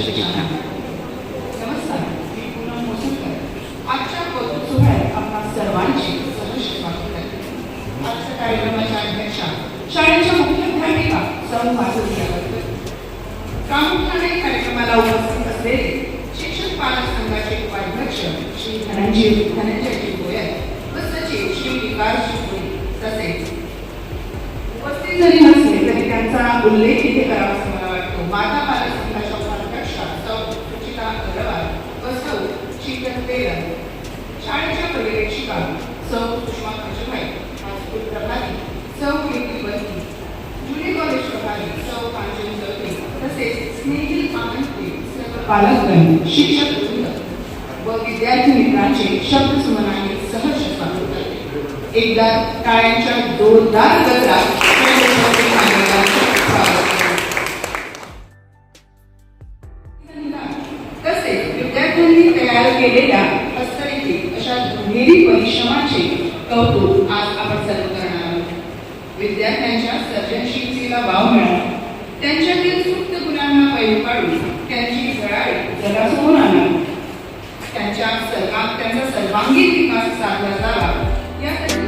बक्षिसं घेतली. नमस्कार, मी पूनम मोसलकर. आजच्या कौतुक सोहळ्यात आपणा सर्वांचे सहर्ष स्वागत करते. आजच्या कार्यक्रमाच्या अध्यक्षा शाळेच्या मुख्याध्यापिका सौ माधुरी यावलकर. प्रामुख्याने कार्यक्रमाला उपस्थित असलेले शिक्षक पालक संघाचे उपाध्यक्ष श्री धनंजय गोयल व सचिव श्री विकास शिवपुरी तसेच उपस्थित जरी नसले तरी त्यांचा उल्लेख इथे करावा असं मला वाटतो. माता बालक संघाच्या उपाध्यक्षा सौ सुचिता अग्रवाल व सौ शीतल तेलर, शाळेच्या पर्यवेक्षिका सौ सुषमा खजूभाई, हायस्कूल प्रभारी सौ कीर्ती वर्की, ज्युनियर कॉलेज प्रभारी सौ कांचन चौधरी तसेच स्नेहिल आनंदे, सर्व पालकगण, शिक्षक वृंद व विद्यार्थी मित्रांचे शब्दसुमनाने सहर्ष स्वागत करते. एकदा टाळ्यांच्या जोरदार गजरात तसेच विद्यार्थ्यांनी तयार केलेल्या हस्तलिखित अशा दुहेरी परिश्रमाचे कौतुक आज आपण सर्व करणार आहोत. विद्यार्थ्यांच्या सर्जनशीलतेला वाव मिळावा, त्यांच्यातील सुप्त गुणांना पैलू काढून त्यांची झळाळी जगासमोर आणावी, त्यांचा सर्वांगीण विकास साधला जावा यासाठी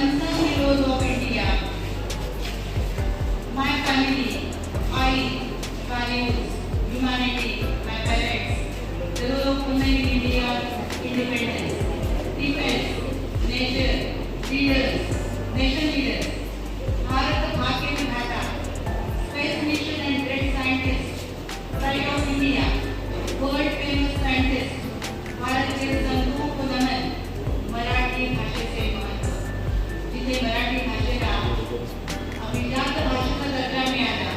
unsung heroes of India, my family, I values humanity, my parents, the role of women in India's independence, defense, nature, leaders, nation leaders, Bharat Bhagya Vidhata, space mission and great scientists, pride of India, world famous scientists, Bharat के संतों को नमन, मराठी भाषेचे महत्त्व, जिथे मराठी भाषेला अभिजात भाषेचा दर्जा मिळाला,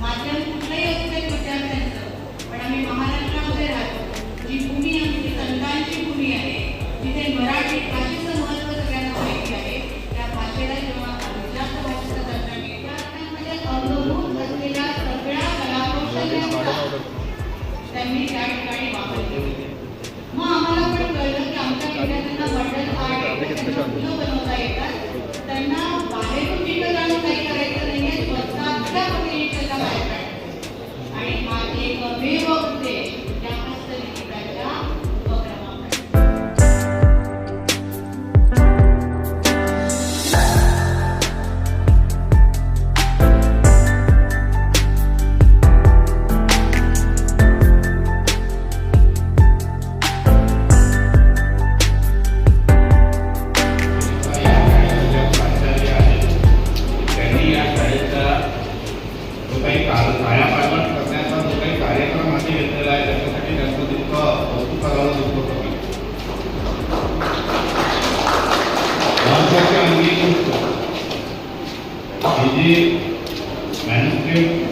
माध्यम कुठलंही असू दे विद्यार्थ्यांचं, पण आम्ही महाराष्ट्रामध्ये राहतो, जी भूमी आमची संतांची भूमी आहे, जिथे मराठी भाषेचं महत्त्व सगळ्यांना माहिती आहे, त्या भाषेला जेव्हा अभिजात भाषेचा दर्जा मिळाला, त्यामध्ये अंगभूत असलेल्या सगळ्या कलाकौशल्यांचा त्यांनी त्या ठिकाणी वापर केला. मग आम्हाला पण कळलं की आमच्या विद्यार्थ्यांना बंडल आर्ट फुलं बनवता येतात, त्यांना बाहेरून विकत आणून काही करायचं नाहीये, स्वतःच्या पद्धतीने त्याला बाहेर काढायचं आणि हा एकमेव उद्देश या हस्तलिखिताच्या उपक्रमामध्ये.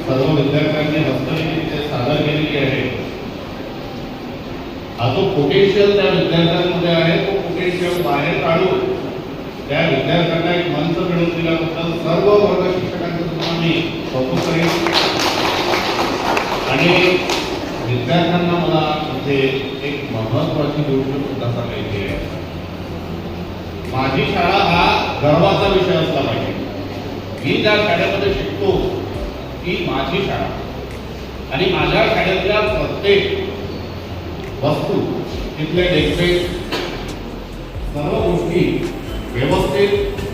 सर्व विद्यार्थ्यांनी हस्तलिखित सादर केलेली आहे. हा जो पोटेन्शियल त्या विद्यार्थ्यांमध्ये आहे, तो पोटेन्शियल बाहेर काढून त्या विद्यार्थ्यांना एक मंच मिळवून दिल्याबद्दल सर्व वर्ग शिक्षकांचं सुद्धा मी कौतुक करेन. आणि विद्यार्थ्यांना मला इथे एक महत्वाची गोष्ट सुद्धा सांगायची आहे. माझी शाळा हा गर्वाचा विषय असला पाहिजे. मी ज्या शाळेमध्ये शिकतो ती माझी शाळा आणि माझ्या शाळेतल्या प्रत्येक वस्तू, तिथले डेस्क, सर्व गोष्टी व्यवस्थित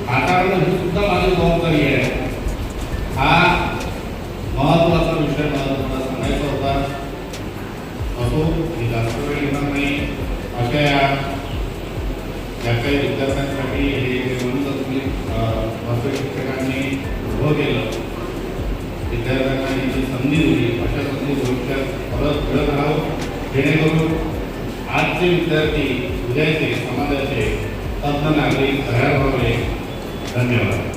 हाताळणं ही सुद्धा माझी जबाबदारी आहे. हा महत्वाचा विषय मला सुद्धा सांगायचा होता. असो, मी जास्त वेळ घेणार नाही. अशा ज्या काही विद्यार्थ्यांसाठी हे मंच तुम्ही वर्ग शिक्षकांनी उभं केलं, विद्यार्थ्यांना ही जी संधी दिली, अशा संधी भविष्यात परत मिळत राहावं, जेणेकरून आजचे विद्यार्थी उद्याचे समाजाचे तज्ञ नागरिक तयार व्हावे. धन्यवाद.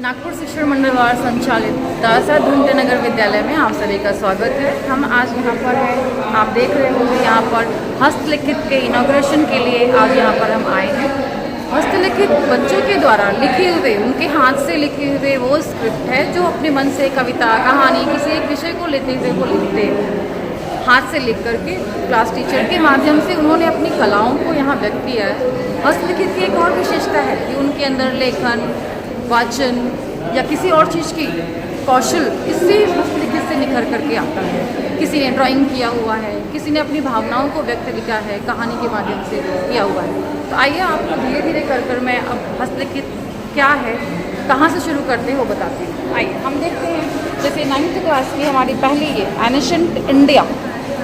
नागपुर शिक्षण मंडल द्वारा संचालित दासा धुंटे नगर विद्यालय में आप सभी का स्वागत है। हम आज यहाँ पर हैं, आप देख रहे होंगे यहाँ पर हस्तलिखित के इनॉग्रेशन के लिए आज यहाँ पर हम आए हैं। हस्तलिखित बच्चों के द्वारा लिखे हुए, उनके हाथ से लिखे हुए वो स्क्रिप्ट है जो अपने मन से कविता, कहानी, किसी एक विषय को लेते हुए वो लिखते हैं। हाथ से लिख करके क्लास टीचर के माध्यम से उन्होंने अपनी कलाओं को यहाँ व्यक्त किया है। हस्तलिखित की एक और विशेषता है कि उनके अंदर लेखन, वाचन या किसी और चीज़ की कौशल इससे हस्तलिखित से निखर करके आता है। किसी ने ड्राइंग किया हुआ है, किसी ने अपनी भावनाओं को व्यक्त किया है, कहानी के माध्यम से किया हुआ है। तो आइए आपको धीरे धीरे कर मैं अब हस्तलिखित क्या है, कहाँ से शुरू करते हैं वो बताते हैं। आइए हम देखते हैं, जैसे 9th क्लास की हमारी पहली ये एनिशेंट इंडिया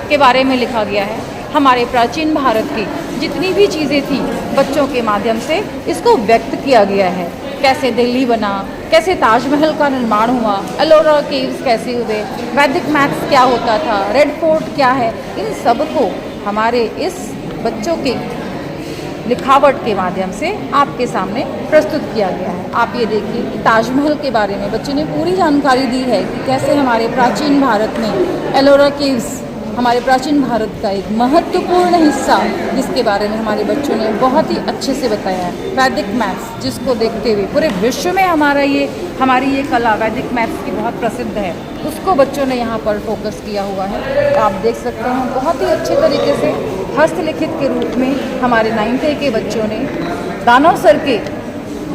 के बारे में लिखा गया है। हमारे प्राचीन भारत की जितनी भी चीज़ें थी बच्चों के माध्यम से इसको व्यक्त किया गया है। कैसे दिल्ली बना, कैसे ताजमहल का निर्माण हुआ, एलोरा केव्स कैसे हुए, वैदिक मैथ्स क्या होता था, रेड फोर्ट क्या है, इन सब को हमारे इस बच्चों के लिखावट के माध्यम से आपके सामने प्रस्तुत किया गया है। आप ये देखिए कि ताजमहल के बारे में बच्चों ने पूरी जानकारी दी है कि कैसे हमारे प्राचीन भारत में एलोरा केव्स हमारे प्राचीन भारत का एक महत्वपूर्ण हिस्सा, जिसके बारे में हमारे बच्चों ने बहुत ही अच्छे से बताया है। वैदिक मैथ्स जिसको देखते हुए पूरे विश्व में हमारी ये कला वैदिक मैथ्स की बहुत प्रसिद्ध है, उसको बच्चों ने यहाँ पर फोकस किया हुआ है। तो आप देख सकते हैं बहुत ही अच्छे तरीके से हस्तलिखित के रूप में हमारे 9th A के बच्चों ने दानव सर के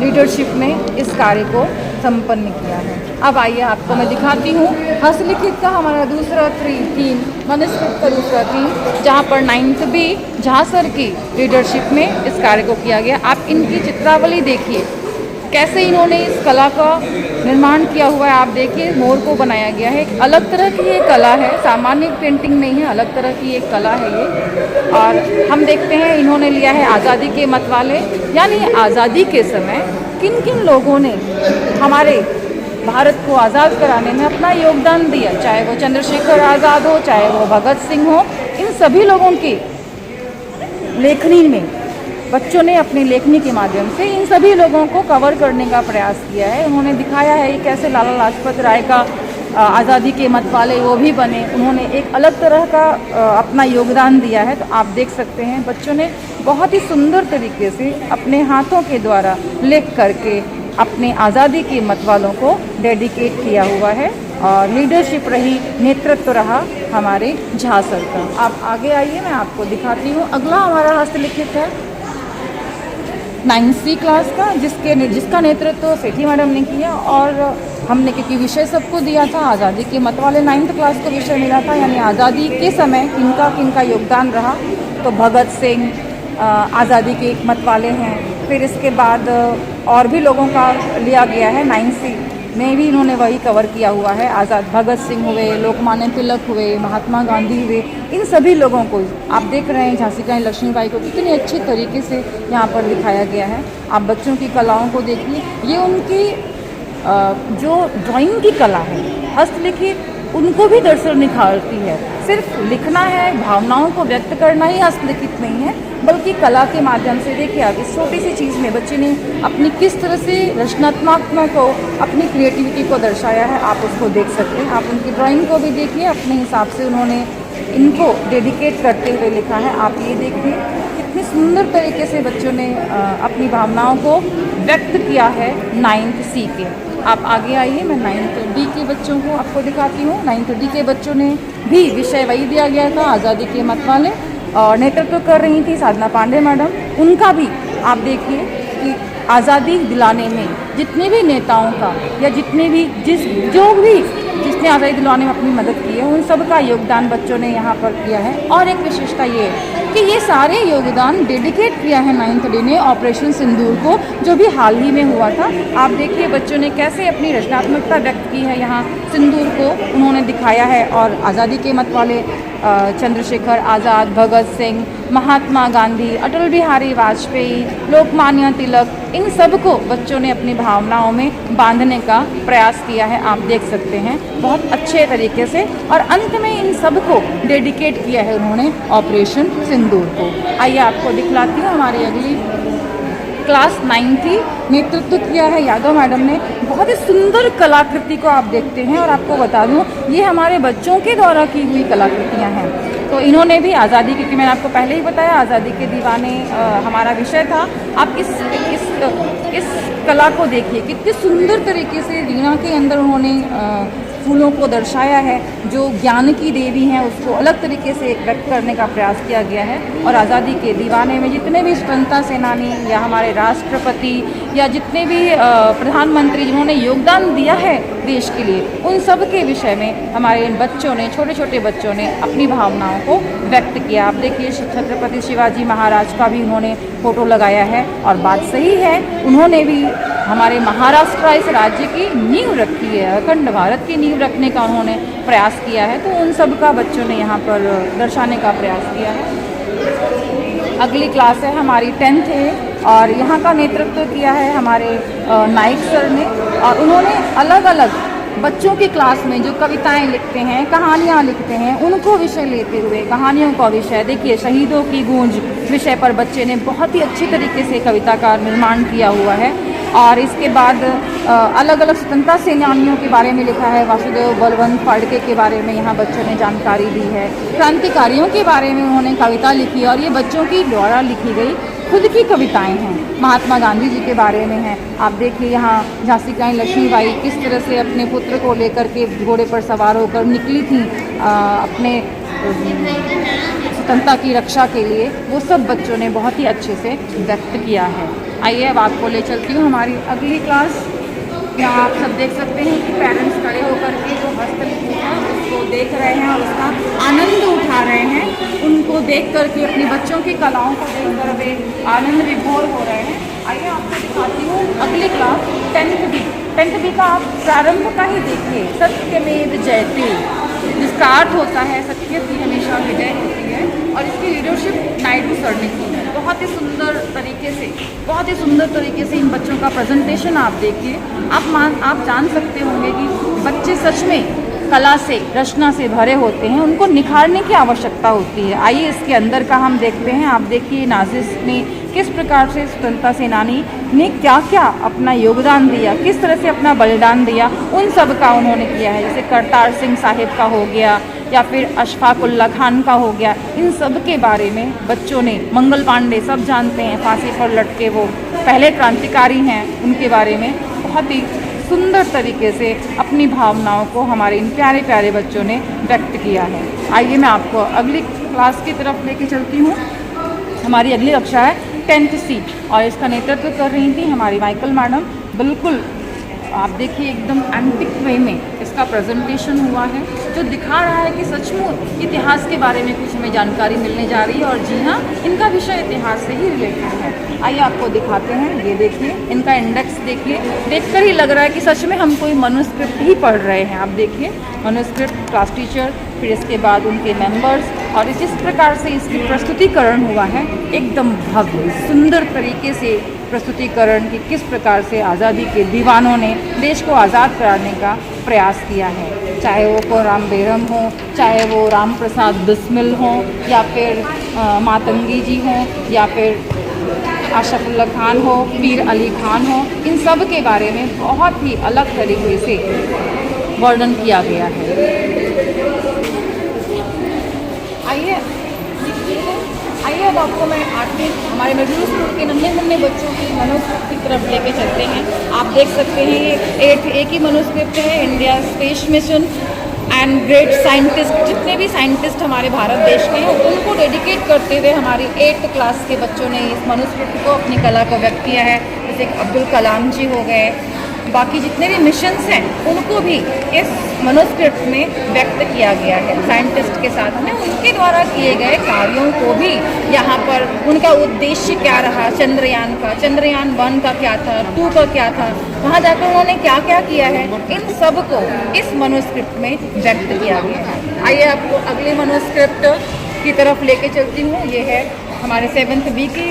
लीडरशिप में इस कार्य को संपन्न किया है। अब आइए आपको मैं दिखाती हूँ हस्तलिखित का हमारा दूसरा थीम, मनुस्क्रिप्ट का दूसरा थीम, जहाँ पर 9th B झा सर की लीडरशिप में इस कार्य को किया गया। आप इनकी चित्रावली देखिए, कैसे इन्होंने इस कला का निर्माण किया हुआ है। आप देखिए मोर को बनाया गया है, एक अलग तरह की ये कला है, सामान्य पेंटिंग नहीं है, अलग तरह की एक कला है ये। और हम देखते हैं इन्होंने लिया है आज़ादी के मतवाले, यानी आज़ादी के समय किन किन लोगों ने हमारे भारत को आज़ाद कराने में अपना योगदान दिया, चाहे वो चंद्रशेखर आज़ाद हो, चाहे वो भगत सिंह हो। इन सभी लोगों की लेखनी में बच्चों ने अपनी लेखनी के माध्यम से इन सभी लोगों को कवर करने का प्रयास किया है। उन्होंने दिखाया है कि कैसे लाला लाजपत राय का आज़ादी के मतवाले वो भी बने, उन्होंने एक अलग तरह का अपना योगदान दिया है। तो आप देख सकते हैं बच्चों ने बहुत ही सुंदर तरीके से अपने हाथों के द्वारा लिख करके अपने आज़ादी के मतवालों को डेडिकेट किया हुआ है। और लीडरशिप रही, नेतृत्व रहा हमारे झा सर का। आप आगे आइए, मैं आपको दिखाती हूँ। अगला हमारा हस्तलिखित है 9th C क्लास का, जिसका नेतृत्व सेठी मैडम ने किया। और हमने क्योंकि विषय सबको दिया था, आज़ादी के मतवाले 9th क्लास को विषय मिला था, यानी आज़ादी के समय किनका योगदान रहा। तो भगत सिंह आज़ादी के एक मतवाले हैं। फिर इसके बाद और भी लोगों का लिया गया है। 9th C में भी इन्होंने वही कवर किया हुआ है। आज़ाद भगत सिंह हुए, लोकमान्य तिलक हुए, महात्मा गांधी हुए, इन सभी लोगों को आप देख रहे हैं। झांसी की रानी लक्ष्मीबाई को कितनी अच्छी तरीके से यहाँ पर दिखाया गया है। आप बच्चों की कलाओं को देखिए, ये उनकी जो ड्राइंग की कला है, हस्तलिखित, उनको भी दरअसल निखारती है। सिर्फ लिखना है, भावनाओं को व्यक्त करना ही हस्तलिखित नहीं है, बल्कि कला के माध्यम से देखिए आप इस छोटी सी चीज़ में बच्चे ने अपनी किस तरह से रचनात्मकता को, अपनी क्रिएटिविटी को दर्शाया है। आप उसको देख सकते हैं। आप उनकी ड्राइंग को भी देखिए, अपने हिसाब से उन्होंने इनको डेडिकेट करते हुए लिखा है। आप ये देखिए कितनी सुंदर तरीके से बच्चों ने अपनी भावनाओं को व्यक्त किया है 9th C के। आप आगे आइए, मैं 9th D के बच्चों को आपको दिखाती हूँ। 9th D के बच्चों ने भी विषय वही दिया गया था, आज़ादी के मतवाले, और नेतृत्व कर रही थी साधना पांडे मैडम। उनका भी आप देखिए कि आज़ादी दिलाने में जितने भी नेताओं का या जितने भी जिसने आज़ादी दिलाने में अपनी मदद की है, उन सब का योगदान बच्चों ने यहाँ पर किया है। और एक विशेषता ये है कि ये सारे योगदान डेडिकेट किया है 9th D ने ऑपरेशन सिंदूर को, जो भी हाल ही में हुआ था। आप देखिए बच्चों ने कैसे अपनी रचनात्मकता व्यक्त की है। यहाँ सिंदूर को उन्होंने दिखाया है और आज़ादी के मतवाले चंद्रशेखर आज़ाद, भगत सिंह, महात्मा गांधी, अटल बिहारी वाजपेयी, लोकमान्य तिलक, इन सब को बच्चों ने अपनी भावनाओं में बांधने का प्रयास किया है। आप देख सकते हैं बहुत अच्छे तरीके से। और अंत में इन सब को डेडिकेट किया है उन्होंने ऑपरेशन सिंदूर को। आइए आपको दिखलाती हूँ हमारी अगली क्लास 9 थी, नेतृत्व किया है यादव मैडम ने। बहुत ही सुंदर कलाकृति को आप देखते हैं और आपको बता दूं ये हमारे बच्चों के द्वारा की हुई कलाकृतियाँ हैं। तो इन्होंने भी आज़ादी, क्योंकि मैंने आपको पहले ही बताया आज़ादी के दीवाने हमारा विषय था। आप इस कला को देखिए, कितने सुंदर तरीके से वीणा के अंदर उन्होंने फूलों को दर्शाया है। जो ज्ञान की देवी हैं उसको अलग तरीके से व्यक्त करने का प्रयास किया गया है। और आज़ादी के दीवाने में जितने भी स्वतंत्रता सेनानी या हमारे राष्ट्रपति या जितने भी प्रधानमंत्री जिन्होंने योगदान दिया है देश के लिए, उन सब के विषय में हमारे इन बच्चों ने, छोटे छोटे बच्चों ने अपनी भावनाओं को व्यक्त किया। आप देखिए छत्रपति शिवाजी महाराज का भी उन्होंने फोटो लगाया है और बात सही है, उन्होंने भी हमारे महाराष्ट्र इस राज्य की नींव रखी है, अखंड भारत की नींव रखने का उन्होंने प्रयास किया है। तो उन सब का बच्चों ने यहाँ पर दर्शाने का प्रयास किया है। अगली क्लास है हमारी 10th है और यहाँ का नेतृत्व किया है हमारे नाइक सर ने। और उन्होंने अलग अलग बच्चों की क्लास में जो कविताएं लिखते हैं, कहानियाँ लिखते हैं, उनको विषय लेते हुए कहानियों का विषय देखिए, शहीदों की गूंज विषय पर बच्चे ने बहुत ही अच्छी तरीके से कविता का निर्माण किया हुआ है। और इसके बाद अलग अलग स्वतंत्रता सेनानियों के बारे में लिखा है, वासुदेव बलवंत फाड़के के बारे में यहाँ बच्चों ने जानकारी दी है। क्रांतिकारियों के बारे में उन्होंने कविता लिखी और ये बच्चों की द्वारा लिखी गई खुद की कविताएं हैं। महात्मा गांधी जी के बारे में है। आप देखिए यहाँ झांसी की रानी लक्ष्मीबाई किस तरह से अपने पुत्र को लेकर के घोड़े पर सवार होकर निकली थी अपने स्वतंत्रता की रक्षा के लिए, वो सब बच्चों ने बहुत ही अच्छे से व्यक्त किया है। आइए अब आपको ले चलती हूँ हमारी अगली क्लास। यहाँ आप सब देख सकते हैं कि पेरेंट्स खड़े होकर के जो हस्तलिखित है उसको देख रहे हैं और उसका आनंद उठा रहे हैं। उनको देख करके अपने बच्चों की कलाओं को देख कर वे आनंद विभोर हो रहे हैं। आइए आपको दिखाती हूँ अगली क्लास 10th बी का आप प्रारंभ का ही देखिए। सत्यमेव जयते, जिसका अर्थ होता है सत्य की हमेशा विजय होती है। और इसकी लीडरशिप नायडू सर ने की है। बहुत ही सुंदर तरीके से इन बच्चों का प्रेजेंटेशन आप देखिए। आप जान सकते होंगे कि बच्चे सच में कला से, रचना से भरे होते हैं, उनको निखारने की आवश्यकता होती है। आइए इसके अंदर का हम देखते हैं। आप देखिए नाजिस ने किस प्रकार से स्वतंत्रता सेनानी ने क्या क्या अपना योगदान दिया, किस तरह से अपना बलिदान दिया, उन सब का उन्होंने किया है। जैसे करतार सिंह साहिब का हो गया या फिर अशफाक उल्ला खान का हो गया, इन सब के बारे में बच्चों ने, मंगल पांडे सब जानते हैं, फांसी पर लटके वो पहले क्रांतिकारी हैं, उनके बारे में बहुत ही सुंदर तरीके से अपनी भावनाओं को हमारे इन प्यारे प्यारे बच्चों ने व्यक्त किया है। आइए मैं आपको अगली क्लास की तरफ लेके चलती हूँ। हमारी अगली कक्षा है 10th C और इसका नेतृत्व कर रही थी हमारी माइकल मैडम। बिल्कुल आप देखिए एकदम एंटिक वे में इसका प्रेजेंटेशन हुआ है, जो दिखा रहा है कि सचमुच इतिहास के बारे में कुछ हमें जानकारी मिलने जा रही है। और जी हाँ, इनका विषय इतिहास से ही रिलेटेड है। आइए आपको दिखाते हैं। ये देखिए इनका इंडेक्स देखिए, देखकर ही लग रहा है कि सच में हम कोई मनुस्क्रिप्ट ही पढ़ रहे हैं। आप देखिए मनुस्क्रिप्ट, क्लास टीचर, फिर इसके बाद उनके मेंबर्स और जिस प्रकार से इसकी प्रस्तुतिकरण हुआ है, एकदम भव्य सुंदर तरीके से प्रस्तुतिकरण की किस प्रकार से आज़ादी के दीवानों ने देश को आज़ाद कराने का प्रयास किया है। चाहे वो कोराम बेरम हो, चाहे वो राम प्रसाद बिस्मिल हो, या फिर मातंगी जी हों, या फिर अशफाकुल्ला खान हो, मीर अली खान हो, इन सब के बारे में बहुत ही अलग तरीके से वर्णन किया गया है। आइए अब आपको मैं आठवीं हमारे मिडिल स्कूल के नन्हे मुन्ने बच्चों की मनुस्क्रिप्ट की तरफ लेके चलते हैं। आप देख सकते हैं ये एक ही मनुस्क्रिप्ट है, India space mission and great scientist, जितने भी साइंटिस्ट हमारे भारत देश के हैं उनको डेडिकेट करते हुए हमारी 8th क्लास के बच्चों ने इस मनुस्क्रिप्ट को अपनी कला को व्यक्त किया है। जैसे अब्दुल कलाम जी हो गए, बाकी जितने भी मिशंस हैं उनको भी इस मनुस्क्रिप्ट में व्यक्त किया गया है। साइंटिस्ट के साथ में उनके द्वारा किए गए कार्यों को भी यहाँ पर उनका उद्देश्य क्या रहा, चंद्रयान 1 का क्या था, 2 का क्या था, वहाँ जाकर उन्होंने क्या क्या किया है, इन सब को इस मनुस्क्रिप्ट में व्यक्त किया गया है। आइए आपको अगले मनुस्क्रिप्ट की तरफ लेके चलती हूँ। ये है हमारे 7th बी की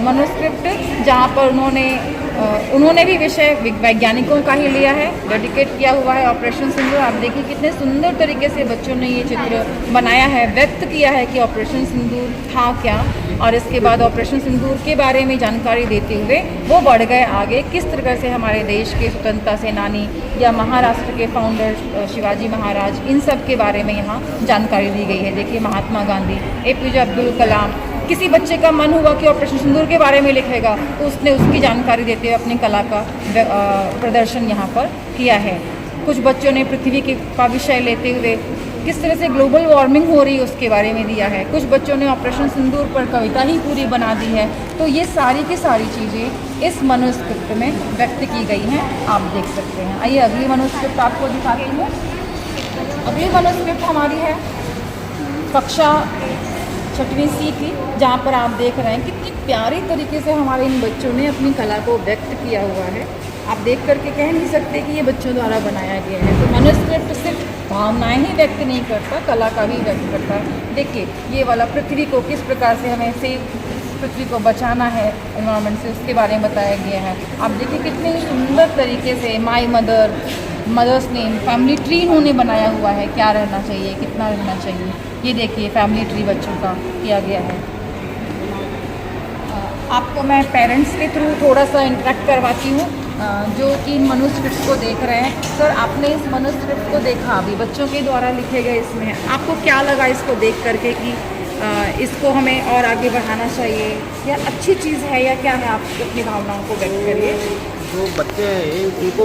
मनोस्क्रिप्ट, जहाँ पर उन्होंने भी विषय वैज्ञानिकों का ही लिया है, डेडिकेट किया हुआ है ऑपरेशन सिंदूर। आप देखिए कितने सुंदर तरीके से बच्चों ने ये चित्र बनाया है, व्यक्त किया है कि ऑपरेशन सिंदूर था क्या, और इसके बाद ऑपरेशन सिंदूर के बारे में जानकारी देते हुए वो बढ़ गए आगे, किस तरह से हमारे देश के स्वतंत्रता सेनानी या महाराष्ट्र के फाउंडर शिवाजी महाराज, इन सब के बारे में यहाँ जानकारी दी गई है। देखिए महात्मा गांधी, APJ अब्दुल कलाम। किसी बच्चे का मन हुआ कि ऑपरेशन सिंदूर के बारे में लिखेगा तो उसने उसकी जानकारी देते हुए अपनी कला का प्रदर्शन यहाँ पर किया है। कुछ बच्चों ने पृथ्वी का विषय लेते हुए किस तरह से ग्लोबल वार्मिंग हो रही है उसके बारे में दिया है। कुछ बच्चों ने ऑपरेशन सिंदूर पर कविता ही पूरी बना दी है। तो ये सारी की सारी चीज़ें इस मनुस्क्रिप्ट में व्यक्त की गई हैं, आप देख सकते हैं। आइए अगली मनुस्क्रिप्ट आपको दिखाती हूँ। अगली मनुस्क्रिप्ट हमारी है कक्षा 6वीं C की, जहाँ पर आप देख रहे हैं कितनी प्यारी तरीके से हमारे इन बच्चों ने अपनी कला को व्यक्त किया हुआ है। आप देख करके कह नहीं सकते कि ये बच्चों द्वारा बनाया गया है। तो मनुस्क्रिप्ट सिर्फ भावनाएं ही व्यक्त नहीं करता, कला का भी व्यक्त करता है। देखिए ये वाला पृथ्वी को किस प्रकार से हमें पृथ्वी को बचाना है एनवायरनमेंट से, उसके बारे में बताया गया है। आप देखिए कितने सुंदर तरीके से my mother's name, family tree इन्होंने बनाया हुआ है, क्या रहना चाहिए, कितना रहना चाहिए। ये देखिए फैमिली ट्री बच्चों का किया गया है। आपको मैं पेरेंट्स के थ्रू थोड़ा सा इंटरेक्ट करवाती हूँ जो कि इन मनुस्क्रिप्ट को देख रहे हैं। सर आपने इस मनुस्क्रिप्ट को देखा, अभी बच्चों के द्वारा लिखे गए इसमें, आपको क्या लगा इसको देख करके कि इसको हमें और आगे बढ़ाना चाहिए, या अच्छी चीज़ है या क्या है? आप अपनी भावनाओं को व्यक्त करिए। जो बच्चे हैं उनको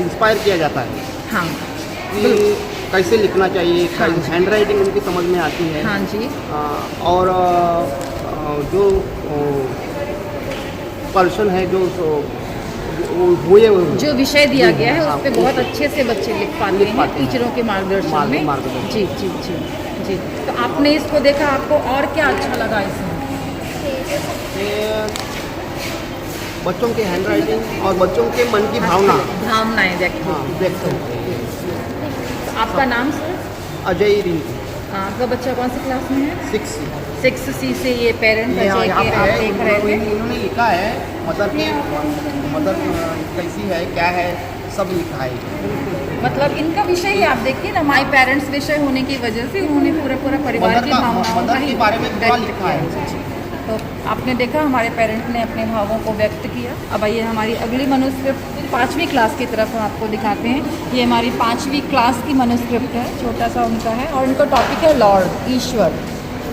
इंस्पायर किया जाता है हाँ कि कैसे लिखना चाहिए, हाँ हैंड राइटिंग उनकी समझ में आती है। हाँ जी। और जो पर्सन है जो हुए जो विषय दिया गया है हाँ, उस पर बहुत अच्छे से बच्चे लिख पाते हैं टीचरों के मार्गदर्शन में। मार्गदर्शन। जी जी जी जी। तो आपने इसको देखा, आपको और क्या अच्छा लगा इसमें? बच्चों के हैंड राइटिंग और बच्चों के मन की भावनाएं व्यक्त हाँ होती हैं। व्यक्त होती है। तो आपका नाम सर? अजय रिंकू, आपका बच्चा कौन सी क्लास में है? 6 C से ये पेरेंट अजय यहाँ के पे आप है, देख रहे थे। उन्होंने लिखा है मदर कैसी है, क्या है, सब लिखा है। मतलब इनका विषय ही आप देखिए ना, माई पेरेंट्स विषय होने की वजह से उन्होंने पूरा परिवार मदर की का- भावनाओं मदर का ही के बारे में पूरा व्यक्त लिखा है। किया। तो आपने देखा हमारे पेरेंट्स ने अपने भावों को व्यक्त किया। अब आइए हमारी अगली मनुस्क्रिप्ट 5वीं क्लास की तरफ हम आपको दिखाते हैं। ये हमारी 5वीं क्लास की मनुस्क्रिप्ट है, छोटा सा उनका है, और उनका टॉपिक है लॉर्ड, ईश्वर।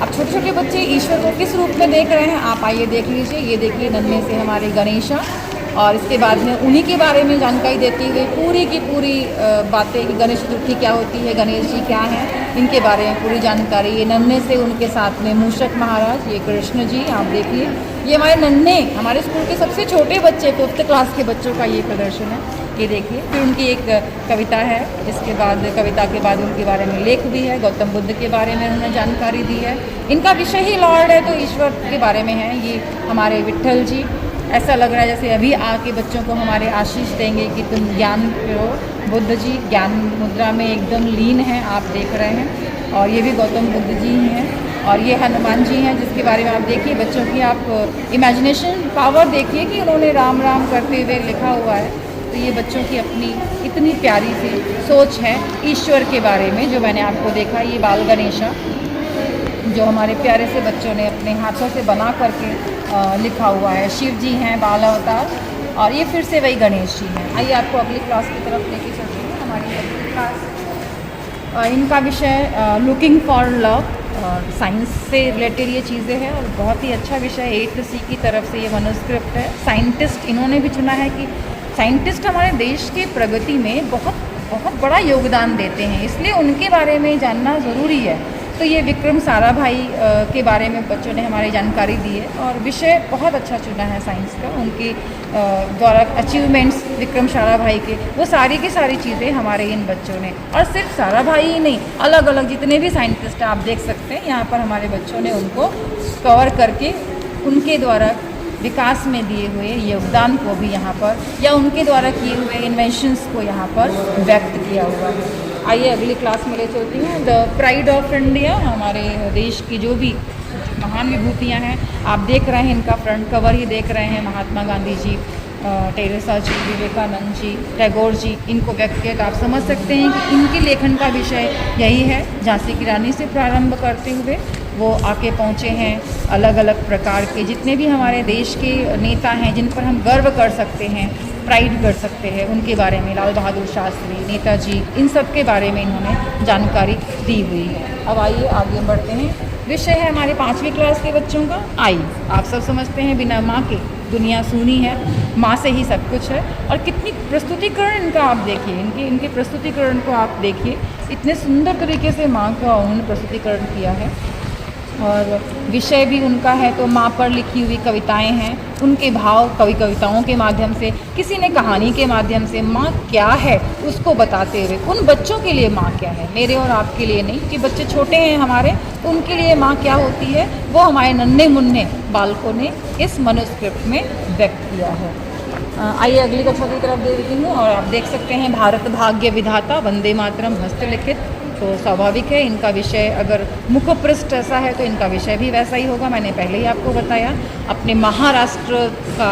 अब छोटे छोटे बच्चे ईश्वर को किस रूप में देख रहे हैं, आप आइए देख लीजिए। ये देखिए नन्हे से हमारे गणेशा, और इसके बाद में उन्हीं के बारे में जानकारी देती हुई पूरी की पूरी बातें कि गणेश चतुर्थी क्या होती है, गणेश जी क्या हैं, इनके बारे में पूरी जानकारी। ये नन्हे से उनके साथ में मूषक महाराज, ये कृष्ण जी, आप देखिए। ये हमारे नन्हे, हमारे स्कूल के सबसे छोटे बच्चे, 5th क्लास के बच्चों का ये प्रदर्शन है, ये देखिए। फिर उनकी एक कविता है, इसके बाद कविता के बाद उनके बारे में लेख भी है, गौतम बुद्ध के बारे में उन्होंने जानकारी दी है। इनका विषय ही लॉर्ड है तो ईश्वर के बारे में है। ये हमारे विट्ठल जी, ऐसा लग रहा है जैसे अभी आके बच्चों को हमारे आशीष देंगे कि तुम ज्ञान करो। बुद्ध जी ज्ञान मुद्रा में एकदम लीन हैं, आप देख रहे हैं। और ये भी गौतम बुद्ध जी ही हैं, और ये हनुमान जी हैं, जिसके बारे में आप देखिए बच्चों की आप इमेजिनेशन पावर देखिए कि उन्होंने राम राम करते हुए लिखा हुआ है। तो ये बच्चों की अपनी इतनी प्यारी सी सोच है ईश्वर के बारे में, जो मैंने आपको देखा। ये बाल गणेशा जो हमारे प्यारे से बच्चों ने अपने हाथों से बना करके लिखा हुआ है। शिव जी हैं बाल अवतार, और ये फिर से वही गणेश जी हैं। आइए आपको अगली क्लास की तरफ लेके चलते हैं। हमारी अगली क्लास, इनका विषय लुकिंग फॉर लव, साइंस से रिलेटेड ये चीज़ें हैं, और बहुत ही अच्छा विषय 8th C की तरफ से ये मनुस्क्रिप्ट है। साइंटिस्ट इन्होंने भी चुना है कि साइंटिस्ट हमारे देश की प्रगति में बहुत बहुत बड़ा योगदान देते हैं, इसलिए उनके बारे में जानना ज़रूरी है। तो ये विक्रम साराभाई के बारे में बच्चों ने हमारी जानकारी दी है, और विषय बहुत अच्छा चुना है साइंस का। उनके द्वारा अचीवमेंट्स विक्रम साराभाई के, वो सारी की सारी चीज़ें हमारे इन बच्चों ने, और सिर्फ साराभाई ही नहीं, अलग अलग जितने भी साइंटिस्ट आप देख सकते हैं यहाँ पर हमारे बच्चों ने उनको कवर करके उनके द्वारा विकास में दिए हुए योगदान को भी यहाँ पर, या उनके द्वारा किए हुए इन्वेंशंस को यहाँ पर व्यक्त किया हुआ है। आइए अगली क्लास में ले चलती हैं। द प्राइड ऑफ इंडिया, हमारे देश की जो भी महान विभूतियाँ हैं। आप देख रहे हैं, इनका फ्रंट कवर ही देख रहे हैं। महात्मा गांधी जी, टेरेसा जी, विवेकानंद जी, टैगोर जी, इनको व्यक्त किया। तो आप समझ सकते हैं कि इनके लेखन का विषय यही है। झांसी की रानी से प्रारंभ करते हुए वो आके पहुँचे हैं अलग अलग प्रकार के जितने भी हमारे देश के नेता हैं, जिन पर हम गर्व कर सकते हैं, प्राइड कर सकते हैं, उनके बारे में, लाल बहादुर शास्त्री, नेताजी, इन सब के बारे में इन्होंने जानकारी दी हुई है। अब आइए आगे बढ़ते हैं। विषय है हमारे 5वीं क्लास के बच्चों का आई। आप सब समझते हैं बिना माँ के दुनिया सूनी है, माँ से ही सब कुछ है। और कितनी प्रस्तुतिकरण इनका आप देखिए, इनके प्रस्तुतिकरण को आप देखिए, इतने सुंदर तरीके से माँ का उन्होंने प्रस्तुतिकरण किया है। और विषय भी उनका है तो माँ पर लिखी हुई कविताएं हैं, उनके भाव कविताओं के माध्यम से, किसी ने कहानी के माध्यम से माँ क्या है उसको बताते हुए, उन बच्चों के लिए माँ क्या है, मेरे और आपके लिए नहीं, कि बच्चे छोटे हैं हमारे, तो उनके लिए माँ क्या होती है वो हमारे नन्हे मुन्ने बालकों ने इस मनुस्क्रिप्ट में व्यक्त किया है। आइए अगली कक्षा की तरफ देखती हूँ। और आप देख सकते हैं भारत भाग्य विधाता वंदे मातरम हस्तलिखित। तो स्वाभाविक है इनका विषय, अगर मुखपृष्ठ ऐसा है तो इनका विषय भी वैसा ही होगा। मैंने पहले ही आपको बताया, अपने महाराष्ट्र का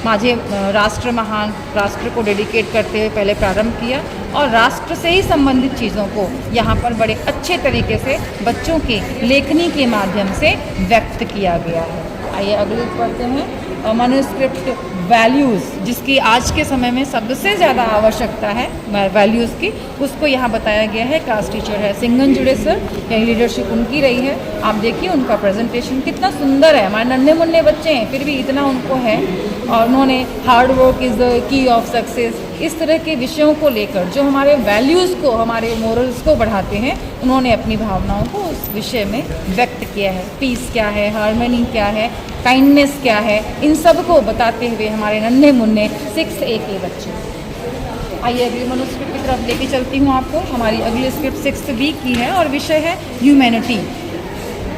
माझे राष्ट्र महान राष्ट्र को डेडिकेट करते हुए पहले प्रारंभ किया और राष्ट्र से ही संबंधित चीज़ों को यहाँ पर बड़े अच्छे तरीके से बच्चों की लेखनी के माध्यम से व्यक्त किया गया है। आइए अगली पढ़ते हैं। मनुस्क्रिप्ट वैल्यूज़, जिसकी आज के समय में सबसे ज़्यादा आवश्यकता है वैल्यूज़ की, उसको यहाँ बताया गया है। क्लास टीचर है सिंगन जुड़े सर, यही लीडरशिप उनकी रही है। आप देखिए उनका प्रेजेंटेशन कितना सुंदर है। हमारे नन्हे मुन्ने बच्चे हैं फिर भी इतना उनको है। और उन्होंने hard work is the key of success, इस तरह के विषयों को लेकर जो हमारे वैल्यूज़ को, हमारे मोरल्स को बढ़ाते हैं, उन्होंने अपनी भावनाओं को उस विषय में व्यक्त किया है। पीस क्या है, हार्मनी क्या है, काइंडनेस क्या है, इन सब को बताते हुए हमारे नन्हे मुन्ने 6A के बच्चे। आइए अगली मनुस्क्रिप्ट की तरफ लेके चलती हूँ आपको। हमारी अगली स्क्रिप्ट 6B की है और विषय है ह्यूमैनिटी।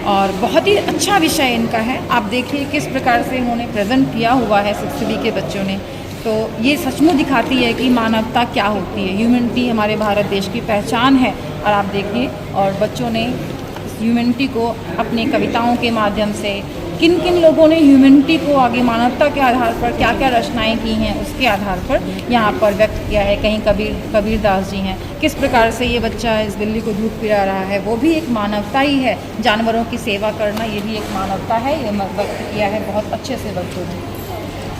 और बहुत ही अच्छा विषय इनका है। आप देखिए किस प्रकार से इन्होंने प्रेजेंट किया हुआ है 6B के बच्चों ने। तो ये सचमुच दिखाती है कि मानवता क्या होती है। ह्यूमैनिटी हमारे भारत देश की पहचान है। और आप देखिए, और बच्चों ने ह्यूमैनिटी को अपनी कविताओं के माध्यम से, किन किन लोगों ने ह्यूमैनिटी को आगे मानवता के आधार पर क्या क्या रचनाएं की हैं उसके आधार पर यहाँ पर व्यक्त किया है। कहीं कबीर दास जी हैं, किस प्रकार से ये बच्चा इस दिल्ली को दूध पिला रहा है, वो भी एक मानवता ही है। जानवरों की सेवा करना ये भी एक मानवता है, ये व्यक्त किया है बहुत अच्छे से बच्चों ने।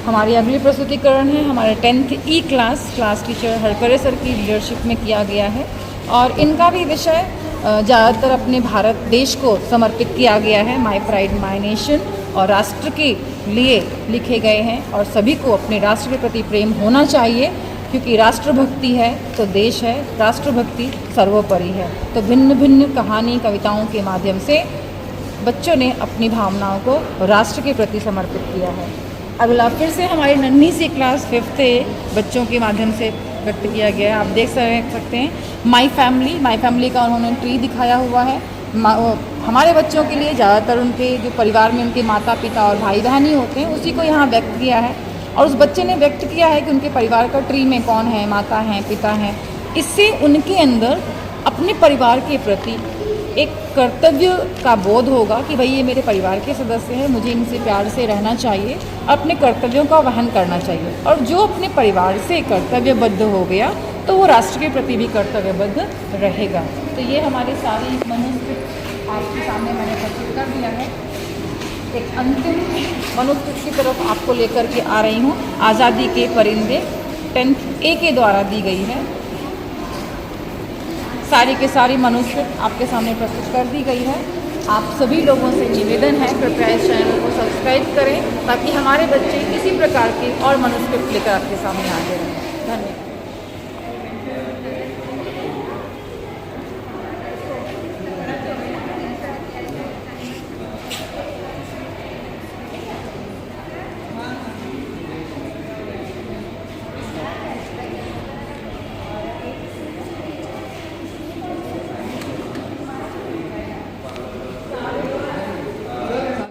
हमारी अगली प्रस्तुतिकरण है हमारे 10th E class teacher Harkare sir की लीडरशिप में किया गया है। और इनका भी विषय ज़्यादातर अपने भारत देश को समर्पित किया गया है। माय प्राइड माय नेशन, और राष्ट्र के लिए लिखे गए हैं। और सभी को अपने राष्ट्र के प्रति प्रेम होना चाहिए, क्योंकि राष्ट्रभक्ति है तो देश है, राष्ट्रभक्ति सर्वोपरि है। तो भिन्न भिन्न कहानी कविताओं के माध्यम से बच्चों ने अपनी भावनाओं को राष्ट्र के प्रति समर्पित किया है। अगला फिर से हमारी नन्ही सी क्लास 5th बच्चों के माध्यम से व्यक्त किया गया है। आप देख सकते हैं माय फैमिली का उन्होंने ट्री दिखाया हुआ है। हमारे बच्चों के लिए ज़्यादातर उनके जो परिवार में उनके माता पिता और भाई बहन ही होते हैं, उसी को यहाँ व्यक्त किया है। और उस बच्चे ने व्यक्त किया है कि उनके परिवार का ट्री में कौन है, माता हैं, पिता हैं। इससे उनके अंदर अपने परिवार के प्रति एक कर्तव्य का बोध होगा कि भाई ये मेरे परिवार के सदस्य हैं, मुझे इनसे प्यार से रहना चाहिए, अपने कर्तव्यों का वहन करना चाहिए। और जो अपने परिवार से कर्तव्यबद्ध हो गया तो वो राष्ट्र के प्रति भी कर्तव्यबद्ध रहेगा। तो ये हमारे सारी मनुस्क्रिप्ट आपके सामने मैंने प्रस्तुत कर दिया है। एक अंतिम मनुस्क्रिप्ट की तरफ आपको लेकर के आ रही हूँ। आज़ादी के परिंदे 10th A के द्वारा दी गई है। सारी के सारी मनुस्क्रिप्ट आपके सामने प्रस्तुत कर दी गई है। आप सभी लोगों से निवेदन है कृपया इस चैनल को सब्सक्राइब करें, ताकि हमारे बच्चे इसी प्रकार के और मनुस्क्रिप्ट लेकर आपके सामने आते रहें। धन्यवाद।